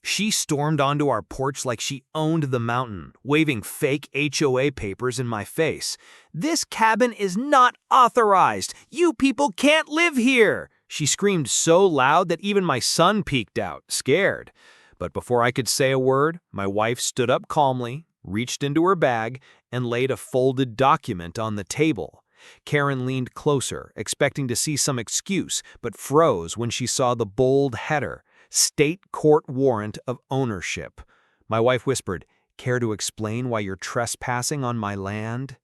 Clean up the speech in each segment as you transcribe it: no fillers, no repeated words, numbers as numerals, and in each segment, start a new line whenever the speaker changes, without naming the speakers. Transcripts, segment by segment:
She stormed onto our porch like she owned the mountain, waving fake HOA papers in my face. "This cabin is not authorized! You people can't live here!" She screamed so loud that even my son peeked out, scared. But before I could say a word, my wife stood up calmly, reached into her bag, and laid a folded document on the table. Karen leaned closer, expecting to see some excuse, but froze when she saw the bold header, State Court Warrant of Ownership. My wife whispered, "Care to explain why you're trespassing on my land?"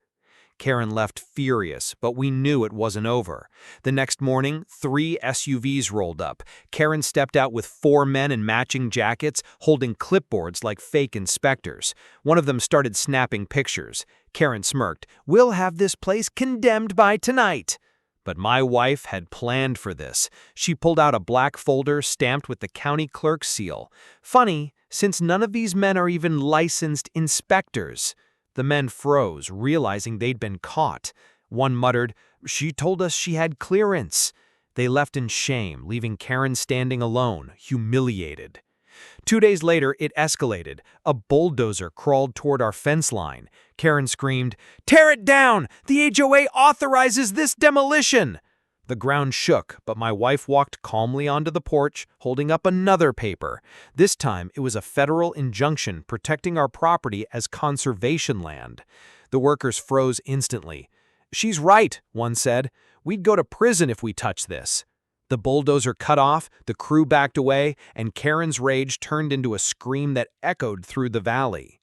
Karen left furious, but we knew it wasn't over. The next morning, 3 SUVs rolled up. Karen stepped out with 4 men in matching jackets, holding clipboards like fake inspectors. One of them started snapping pictures. Karen smirked, "We'll have this place condemned by tonight." But my wife had planned for this. She pulled out a black folder stamped with the county clerk's seal. Funny, since none of these men are even licensed inspectors. The men froze, realizing they'd been caught. One muttered, "She told us she had clearance." They left in shame, leaving Karen standing alone, humiliated. 2 days later, it escalated. A bulldozer crawled toward our fence line. Karen screamed, "Tear it down! The HOA authorizes this demolition!" The ground shook, but my wife walked calmly onto the porch, holding up another paper. This time, it was a federal injunction protecting our property as conservation land. The workers froze instantly. "She's right," one said. "We'd go to prison if we touched this." The bulldozer cut off, the crew backed away, and Karen's rage turned into a scream that echoed through the valley.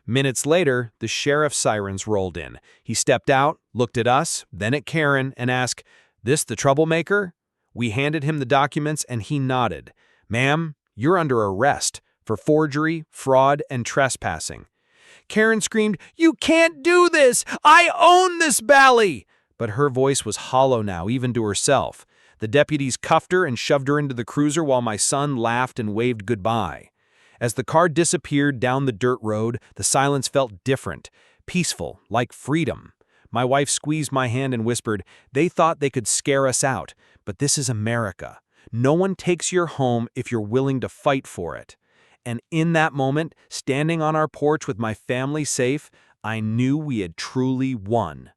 Minutes later, the sheriff's sirens rolled in. He stepped out, looked at us, then at Karen, and asked, "This the troublemaker?" We handed him the documents and he nodded. "Ma'am, you're under arrest for forgery, fraud, and trespassing." Karen screamed, "You can't do this! I own this valley!" But her voice was hollow now, even to herself. The deputies cuffed her and shoved her into the cruiser while my son laughed and waved goodbye. As the car disappeared down the dirt road, the silence felt different, peaceful, like freedom. My wife squeezed my hand and whispered, "They thought they could scare us out, but this is America. No one takes your home if you're willing to fight for it." And in that moment, standing on our porch with my family safe, I knew we had truly won.